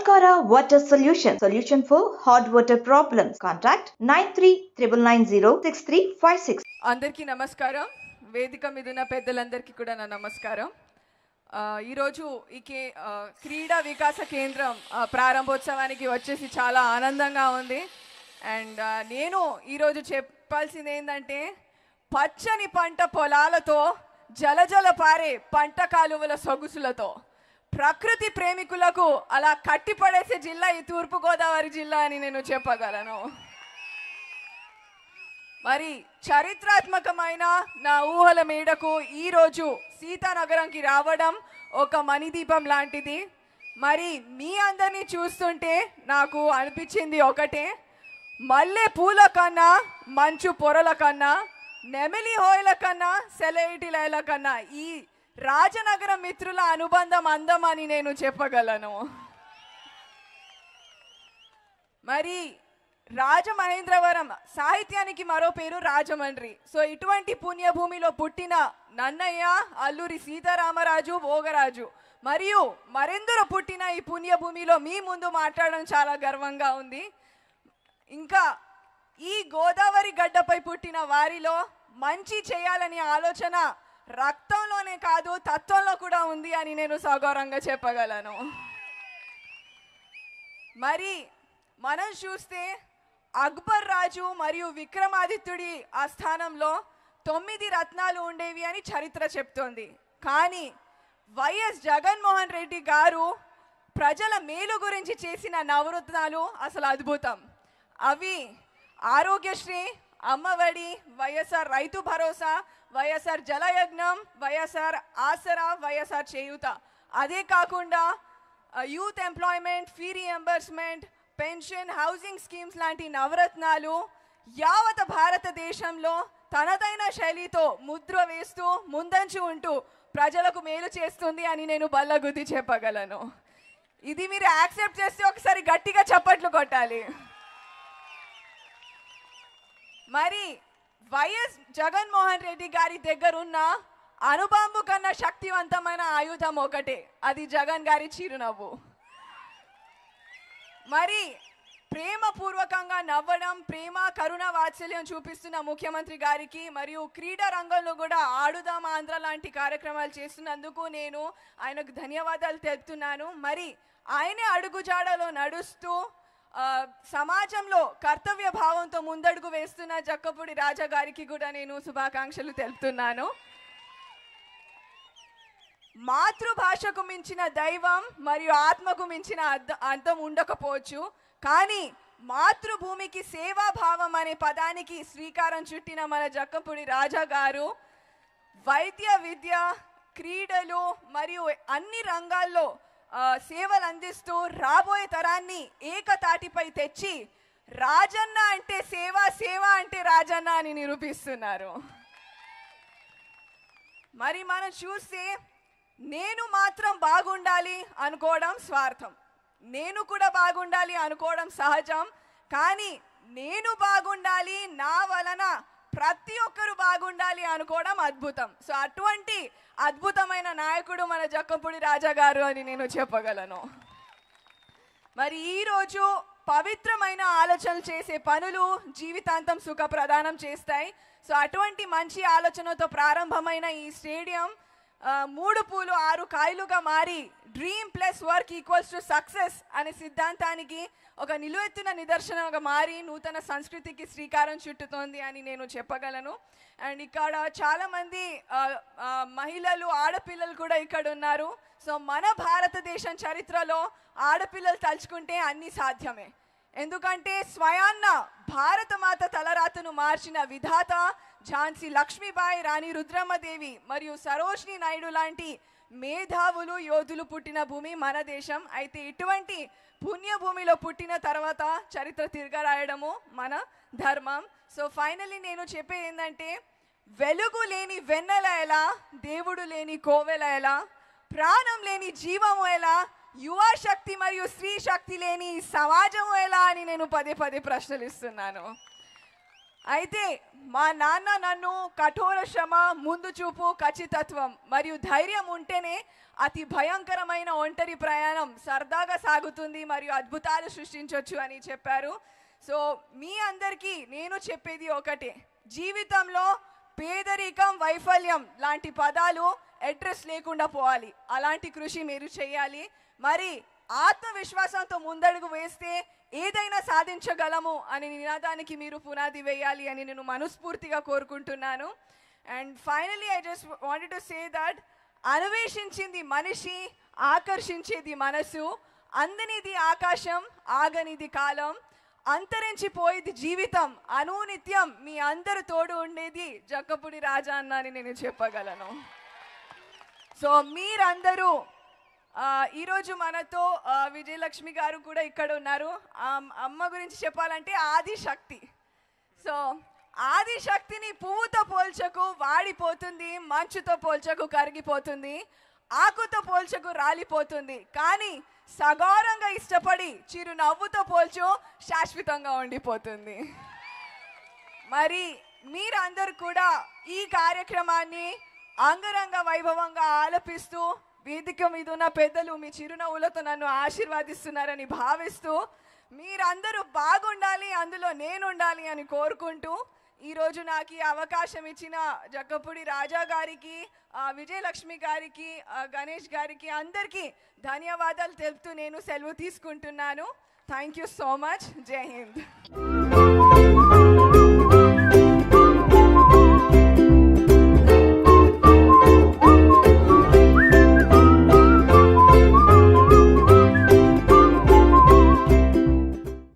Sankara Water Solution for hot water problems. Contact 9399906356. అందరికీ నమస్కారం. వేదిక మీద ఉన్న పెద్దలందరికీ కూడా నా నమస్కారం. ఈరోజు ఈ క్రీడా వికాస కేంద్రం ప్రారంభోత్సవానికి వచ్చేసి చాలా ఆనందంగా ఉంది. అండ్ నేను ఈరోజు చెప్పాల్సింది ఏంటంటే, పచ్చని పంట పొలాలతో జలజల పారే పంట కాలువల సొగుసులతో ప్రకృతి ప్రేమికులకు అలా కట్టిపడేసే జిల్లా ఈ తూర్పుగోదావరి జిల్లా అని నేను చెప్పగలను. మరి చరిత్రాత్మకమైన నా ఊహల మేడకు ఈరోజు సీతానగరంకి రావడం ఒక మణిదీపం లాంటిది. మరి మీ అందరినీ చూస్తుంటే నాకు అనిపించింది ఒకటే, మల్లె పూల కన్నా మంచు పొరల కన్నా నెమిలి హోయల కన్నా సెలైటిలైల కన్నా ఈ రాజనగరం మిత్రుల అనుబంధం అందమని నేను చెప్పగలను. మరి రాజమహేంద్రవరం సాహిత్యానికి మరో పేరు రాజమండ్రి. సో ఇటువంటి పుణ్యభూమిలో పుట్టిన నన్నయ్య, అల్లూరి సీతారామరాజు, భోగరాజు మరియు మరెందరో పుట్టిన ఈ పుణ్యభూమిలో మీ ముందు మాట్లాడడం చాలా గర్వంగా ఉంది. ఇంకా ఈ గోదావరి గడ్డపై పుట్టిన వారిలో మంచి చేయాలనే ఆలోచన రక్తంలోనే కాదు తత్వంలో కూడా ఉంది అని నేను సగౌరవంగా చెప్పగలను. మరి మనం చూస్తే అక్బర్ రాజు మరియు విక్రమాదిత్యుడి ఆస్థానంలో 9 రత్నాలు ఉండేవి అని చరిత్ర చెప్తోంది. కానీ వైఎస్ జగన్మోహన్ రెడ్డి గారు ప్రజల మేలు గురించి చేసిన నవరత్నాలు అసలు అద్భుతం. అవి ఆరోగ్యశ్రీ, అమ్మఒడి, వైఎస్ఆర్ రైతు భరోసా, వైఎస్ఆర్ జలయజ్ఞం, వైఎస్ఆర్ ఆసరా, వైఎస్ఆర్ చేయూత. అదే కాకుండా youth employment, fee reimbursement, pension, housing schemes లాంటి నవరత్నాలు యావత్ భారతదేశంలో తనదైన శైలితో ముద్ర వేస్తూ ముందంచు ఉంటూ ప్రజలకు మేలు చేస్తుంది అని నేను బల్లగుద్ది చెప్పగలను. ఇది మీరు యాక్సెప్ట్ చేస్తే ఒకసారి గట్టిగా చప్పట్లు కొట్టాలి. మరి వైఎస్ జగన్మోహన్ రెడ్డి గారి దగ్గర ఉన్న అణుబాంబు కన్నా శక్తివంతమైన ఆయుధం ఒకటే, అది జగన్ గారి చిరునవ్వు. మరి ప్రేమపూర్వకంగా నవ్వడం, ప్రేమ కరుణ వాత్సల్యం చూపిస్తున్న ముఖ్యమంత్రి గారికి మరియు క్రీడా రంగంలో కూడా ఆడుదాం ఆంధ్ర లాంటి కార్యక్రమాలు చేస్తున్నందుకు నేను ఆయనకు ధన్యవాదాలు తెలుపుతున్నాను. మరి ఆయనే అడుగుజాడలో నడుస్తూ సమాజంలో కర్తవ్య భావంతో ముందడుగు వేస్తున్న జక్కపూడి రాజా గారికి కూడా నేను శుభాకాంక్షలు తెలుపుతున్నాను. మాతృభాషకు మించిన దైవం మరియు ఆత్మకు మించిన అర్థం ఉండకపోవచ్చు, కానీ మాతృభూమికి సేవాభావం అనే పదానికి శ్రీకారం చుట్టిన మన జక్కపూడి రాజా గారు వైద్య విద్య, క్రీడలు మరియు అన్ని రంగాల్లో సేవలు అందిస్తూ రాబోయే తరాన్ని ఏకతాటిపై తెచ్చి రాజన్న అంటే సేవ, సేవ అంటే రాజన్న అని నిరూపిస్తున్నారు. మరి మనం చూస్తే నేను మాత్రం బాగుండాలి అనుకోవడం స్వార్థం, నేను కూడా బాగుండాలి అనుకోవడం సహజం. కానీ నేను బాగుండాలి, నా వలన ప్రతి ఒక్కరు బాగుండాలి అనుకోవడం అద్భుతం. సో అటువంటి అద్భుతమైన నాయకుడు మన జక్కపూడి రాజా గారు అని నేను చెప్పగలను. మరి ఈరోజు పవిత్రమైన ఆలోచనలు చేసే పనులు జీవితాంతం సుఖ ప్రదానం చేస్తాయి. సో అటువంటి మంచి ఆలోచనతో ప్రారంభమైన ఈ స్టేడియం 3 పూలు 6 కాయలుగా మారి dream plus work equals to success అనే సిద్ధాంతానికి ఒక నిలువెత్తున నిదర్శనంగా మారి నూతన సంస్కృతికి శ్రీకారం చుట్టుతోంది అని నేను చెప్పగలను. అండ్ ఇక్కడ చాలామంది మహిళలు, ఆడపిల్లలు కూడా ఇక్కడ ఉన్నారు. సో మన భారతదేశం చరిత్రలో ఆడపిల్లలు తలుచుకుంటే అన్నీ సాధ్యమే. ఎందుకంటే స్వయాన్న భారతమాత తలరాతను మార్చిన విధాత ఝాన్సీ లక్ష్మీబాయి, రాణి రుద్రమ్మదేవి మరియు సరోజిని నాయుడు లాంటి మేధావులు, యోధులు పుట్టిన భూమి మన దేశం. అయితే ఇటువంటి పుణ్యభూమిలో పుట్టిన తర్వాత చరిత్ర తిరగరాయడము మన ధర్మం. సో ఫైనల్లీ నేను చెప్పేది ఏంటంటే, వెలుగు లేని వెన్నెల ఎలా, దేవుడు లేని కోవెల ఎలా, ప్రాణం లేని జీవము ఎలా, యువ శక్తి మరియు స్త్రీ శక్తి లేని సమాజము ఎలా అని నేను పదే పదే ప్రశ్నలు ఇస్తున్నాను. అయితే మా నాన్న నన్ను కఠోర శ్రమ, ముందు చూపు, ఖచ్చితత్వం మరియు ధైర్యం ఉంటేనే అతి భయంకరమైన ఒంటరి ప్రయాణం సరదాగా సాగుతుంది మరియు అద్భుతాలు సృష్టించవచ్చు అని చెప్పారు. సో మీ అందరికీ నేను చెప్పేది ఒకటే, జీవితంలో పేదరికం, వైఫల్యం లాంటి పదాలు అడ్రస్ లేకుండా పోవాలి. అలాంటి కృషి మీరు చేయాలి. మరి ఆత్మవిశ్వాసంతో ముందడుగు వేస్తే ఏదైనా సాధించగలము అనే నినాదానికి మీరు పునాది వేయాలి అని నేను మనస్ఫూర్తిగా కోరుకుంటున్నాను. And finally I just wanted to say that అన్వేషించింది మనిషి, ఆకర్షించేది మనసు, అందనిది ఆకాశం, ఆగనిది కాలం, అంతరించిపోయేది జీవితం, అనునిత్యం మీ అందరు తోడు ఉండేది జక్కపూడి రాజా అన్న అని నేను చెప్పగలను. సో మీరందరూ ఈరోజు మనతో విజయలక్ష్మి గారు కూడా ఇక్కడ ఉన్నారు. అమ్మ గురించి చెప్పాలంటే ఆదిశక్తి. సో ఆదిశక్తిని పువ్వుతో పోల్చకు వాడిపోతుంది, మంచుతో పోల్చకు కరిగిపోతుంది, ఆకుతో పోల్చకు రాలిపోతుంది, కానీ సగౌరంగా ఇష్టపడి చిరునవ్వుతో పోల్చు శాశ్వతంగా ఉండిపోతుంది. మరి మీరందరూ కూడా ఈ కార్యక్రమాన్ని అంగరంగ వైభవంగా ఆలపిస్తూ వేదిక మీద ఉన్న పెద్దలు మీ చిరునవ్వులతో నన్ను ఆశీర్వాదిస్తున్నారని భావిస్తూ మీరందరూ బాగుండాలి, అందులో నేను ఉండాలి అని కోరుకుంటూ ఈరోజు నాకు ఈ అవకాశం ఇచ్చిన జక్కపూడి రాజా గారికి, విజయలక్ష్మి గారికి, గణేష్ గారికి అందరికీ ధన్యవాదాలు తెలుపుతూ నేను సెలవు తీసుకుంటున్నాను. Thank you so much. జై హింద్.